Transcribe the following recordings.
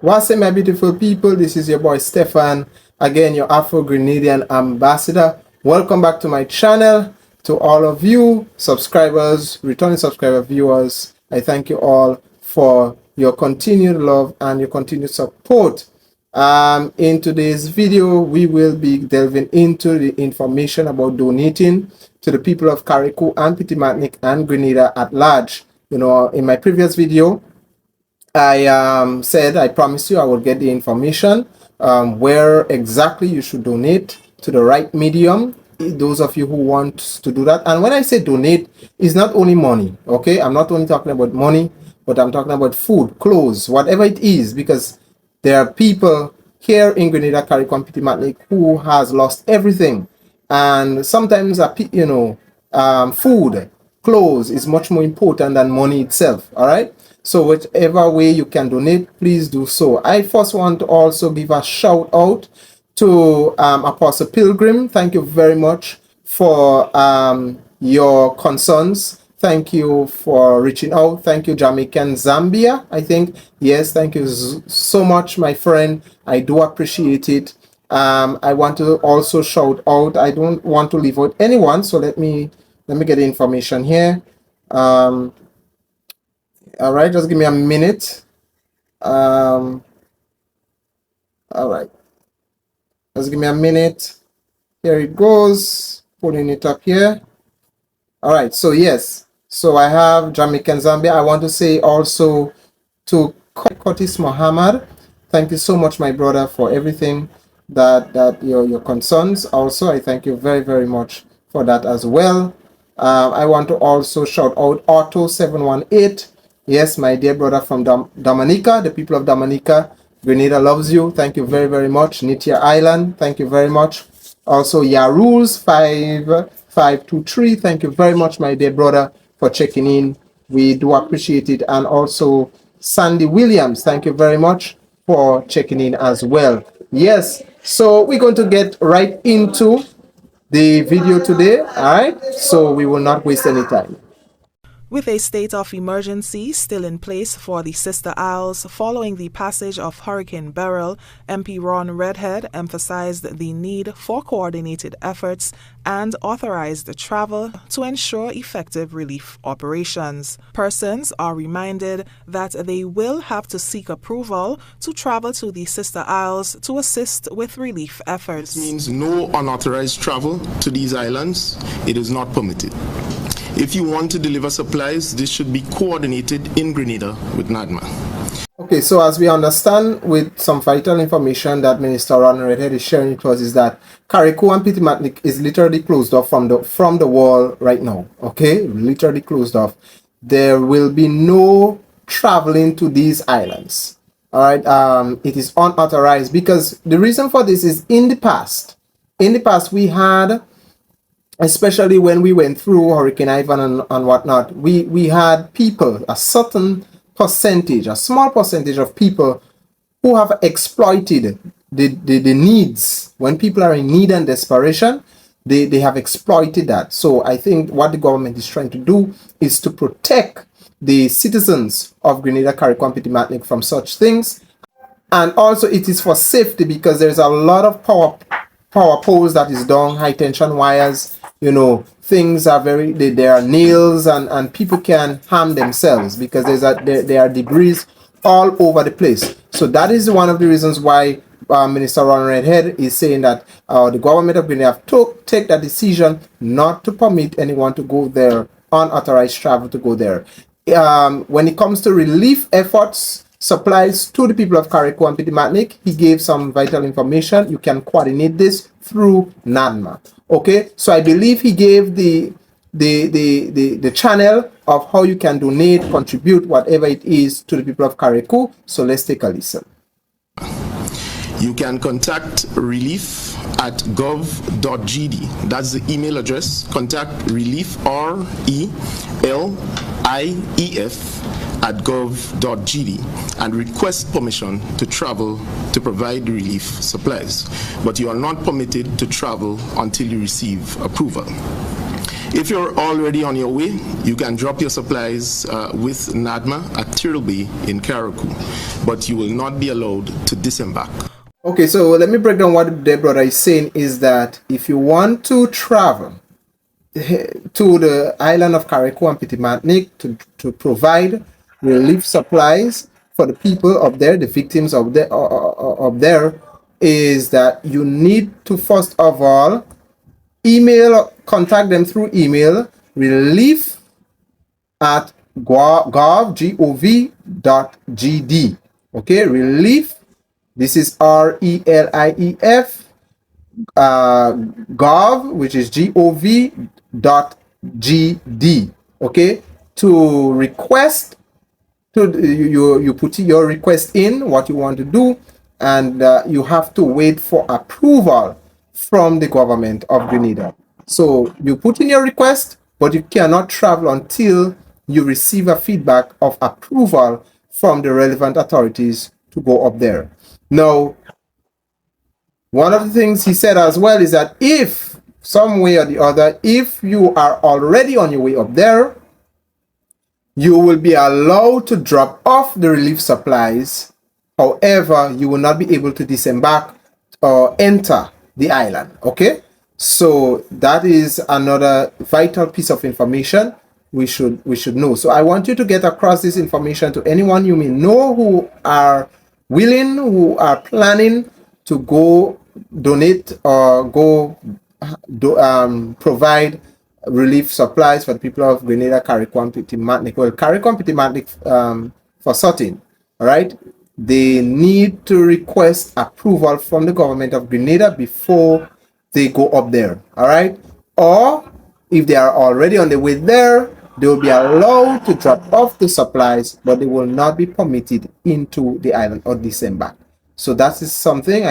What's up, my beautiful people? This is your boy Stefan, again, your Afro-Grenadian ambassador. Welcome back to my channel. To all of you subscribers, returning subscriber viewers, I thank you all for your continued love and your continued support. In today's video, we will be delving into the information about donating to the people of Carraicou and Petite Martinique and Grenada at large. You know, in my previous video, I said I promised you I will get the information where exactly you should donate to the right medium, those of you who want to do that. And when I say donate, it's not only money, okay? I'm not only talking about money, but I'm talking about food, clothes, whatever it is, because there are people here in Grenada, Carraicou and Petite Martinique who has lost everything. And sometimes, food, clothes is much more important than money itself, all right? So whichever way you can donate, please do so. I first want to also give a shout out to Apostle Pilgrim. Thank you very much for your concerns. Thank you for reaching out. Thank you, Jamaican Zambia, I think. Yes, thank you so much, my friend. I do appreciate it. I want to also shout out. I don't want to leave out anyone, so let me get the information here. All right, just give me a minute. All right, just give me a minute. Here it goes, putting it up here. All right, so yes, so I have Jamaican Zambia. I want to say also to Curtis Muhammad, thank you so much, my brother, for everything that your concerns. Also, I thank you very, very much for that as well. I want to also shout out Otto 718. Yes, my dear brother from Dominica, the people of Dominica, Grenada loves you. Thank you very, very much. Nitya Island, thank you very much. Also, Yarules 5523, thank you very much, my dear brother, for checking in. We do appreciate it. And also, Sandy Williams, thank you very much for checking in as well. Yes, so we're going to get right into the video today, all right? So we will not waste any time. With a state of emergency still in place for the Sister Isles following the passage of Hurricane Beryl, MP Ron Redhead emphasized the need for coordinated efforts and authorized travel to ensure effective relief operations. Persons are reminded that they will have to seek approval to travel to the Sister Isles to assist with relief efforts. This means no unauthorized travel to these islands. It is not permitted. If you want to deliver supplies, this should be coordinated in Grenada with NADMA. Okay, so as we understand with some vital information that Minister Ron Redhead is sharing with us is that Carraicou and Petite Martinique is literally closed off from the wall right now. Okay, literally closed off. There will be no traveling to these islands. All right, it is unauthorized because the reason for this is in the past we had, especially when we went through Hurricane Ivan and whatnot, we had people, a certain percentage, a small percentage of people who have exploited the needs. When people are in need and desperation, they have exploited that. So I think what the government is trying to do is to protect the citizens of Grenada, Carraicou and Petite Martinique from such things. And also it is for safety because there's a lot of power poles that is down, high tension wires, you know, things are there are nails and people can harm themselves because there are debris all over the place. So that is one of the reasons why Minister Ron Redhead is saying that the government of Grenada have to take that decision not to permit anyone to go there, unauthorized travel to go there. When it comes to relief efforts, supplies to the people of Carraicou and Petite Martinique, he gave some vital information. You can coordinate this through NADMA. Okay, so I believe he gave the channel of how you can donate, contribute, whatever it is to the people of Carraicou. So let's take a listen. You can contact relief at gov.gd. That's the email address. Contact relief, RELIEF, at gov.gd and request permission to travel to provide relief supplies. But you are not permitted to travel until you receive approval. If you're already on your way, you can drop your supplies with NADMA at Turtle Bay in Carraicou, but you will not be allowed to disembark. Okay, so let me break down what the brother is saying is that if you want to travel to the island of Carraicou and Petite Martinique to provide relief supplies for the people up there, the victims of there, is that you need to first of all contact them through email, relief at gov.gd. Okay, relief. This is RELIEF gov, which is gov.gd. Okay, to request, you put your request in what you want to do, and you have to wait for approval from the government of Grenada. So you put in your request, but you cannot travel until you receive a feedback of approval from the relevant authorities to go up there. Now, one of the things he said as well is that if some way or the other, if you are already on your way up there, you will be allowed to drop off the relief supplies. However, you will not be able to disembark or enter the island. Okay, so that is another vital piece of information we should know. So I want you to get across this information to anyone you may know who are willing, who are planning to go donate or go provide relief supplies for the people of Grenada, Carraicou and Petite Martinique. Well, Carraicou and Petite Martinique for certain, all right? They need to request approval from the government of Grenada before they go up there, all right? Or if they are already on the way there, they will be allowed to drop off the supplies, but they will not be permitted into the island or disembark. So that is something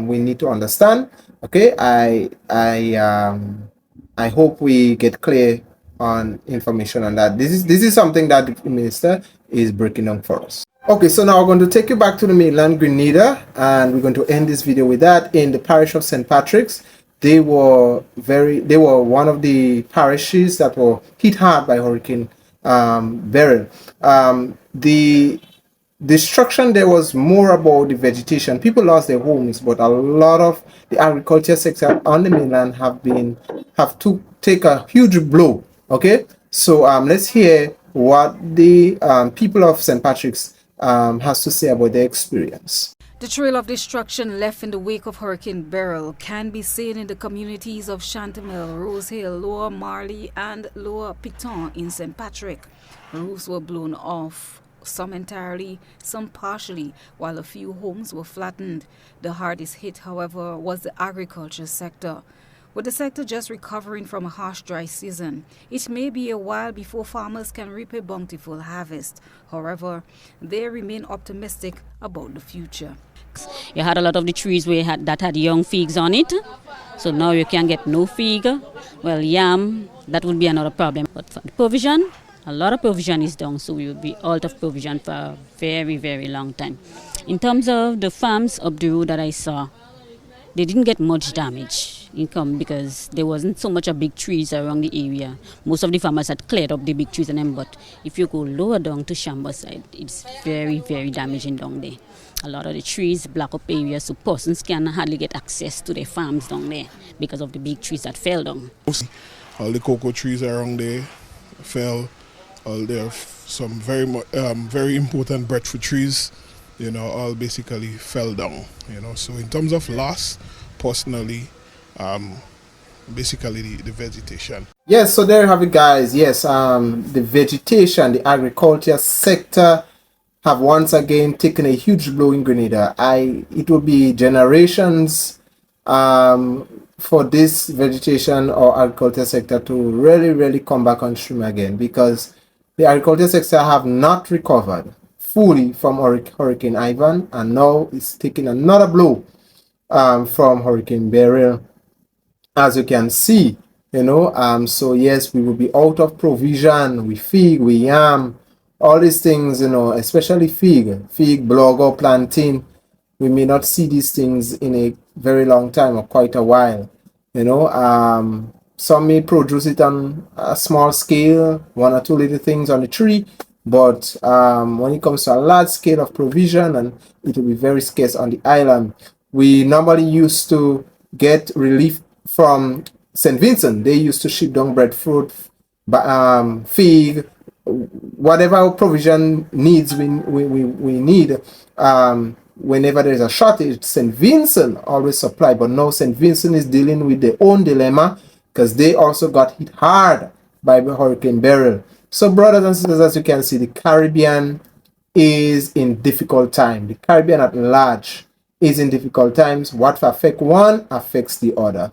we need to understand. Okay, I hope we get clear on information on that. This is something that the minister is breaking down for us. Okay, so now we're going to take you back to the mainland Grenada, and we're going to end this video with that. In the parish of St. Patrick's, they were one of the parishes that were hit hard by Hurricane Beryl. The destruction there was more about the vegetation. People lost their homes, but a lot of the agriculture sector on the mainland have to take a huge blow. Okay, so let's hear what the people of St. Patrick's has to say about their experience. The trail of destruction left in the wake of Hurricane Beryl can be seen in the communities of Chantemille, Rose Hill, Lower Marley and Lower Picton in St. Patrick. Roofs were blown off, some entirely, some partially, while a few homes were flattened. The hardest hit, however, was the agriculture sector. With the sector just recovering from a harsh dry season, it may be a while before farmers can reap a bountiful harvest. However, they remain optimistic about the future. You had a lot of the trees that had young figs on it, so now you can get no fig. Well, yam, that would be another problem. But for the provision, a lot of provision is done, so we will be out of provision for a very, very long time. In terms of the farms up the road that I saw, they didn't get much damage because there wasn't so much of big trees around the area. Most of the farmers had cleared up the big trees and them, but if you go lower down to Chambers side, it's very, very damaging down there. A lot of the trees block up areas, so persons can hardly get access to their farms down there because of the big trees that fell down. All the cocoa trees around there fell. All there some very important breadfruit trees, all basically fell down. So in terms of loss, personally, basically the vegetation. Yes, so there you have it, guys. Yes, the vegetation, the agriculture sector have once again taken a huge blow in Grenada. It will be generations for this vegetation or agriculture sector to really come back on stream again, because the agriculture sector have not recovered fully from Hurricane Ivan, and now it's taking another blow from Hurricane Beryl, as you can see. So yes, we will be out of provision with fig, with yam, all these things, especially fig, bulgur, plantain. We may not see these things in a very long time or quite a while, Some may produce it on a small scale, one or two little things on the tree, but when it comes to a large scale of provision, and it will be very scarce on the island. We normally used to get relief from St. Vincent. They used to ship down breadfruit, fig, whatever provision needs we need. Whenever there's a shortage, St. Vincent always supply, but now St. Vincent is dealing with their own dilemma because they also got hit hard by Hurricane Beryl. So brothers and sisters, as you can see, the Caribbean is in difficult time. The Caribbean at large is in difficult times. What affects one affects the other.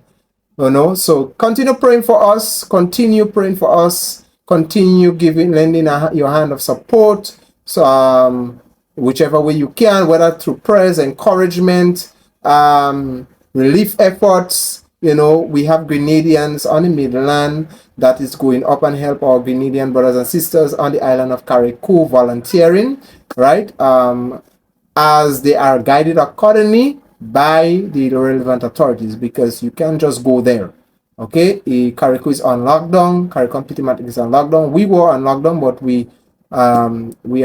So continue praying for us, continue praying for us, continue lending your hand of support. So whichever way you can, whether through prayers, encouragement, relief efforts. We have Grenadians on the mainland that is going up and help our Grenadian brothers and sisters on the island of Carraicou volunteering, right? As they are guided accordingly by the relevant authorities, because you can't just go there. Okay, Carraicou is on lockdown. Carraicou and Petite Martinique is on lockdown. We were on lockdown, but we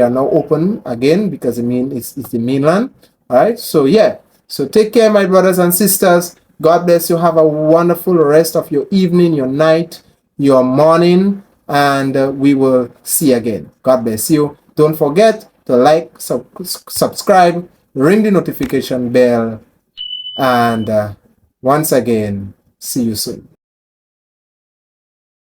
are now open again because it's the mainland. All right, so yeah, so take care, my brothers and sisters. God bless you. Have a wonderful rest of your evening, your night, your morning, and we will see you again. God bless you. Don't forget to like, subscribe, ring the notification bell, and once again, see you soon.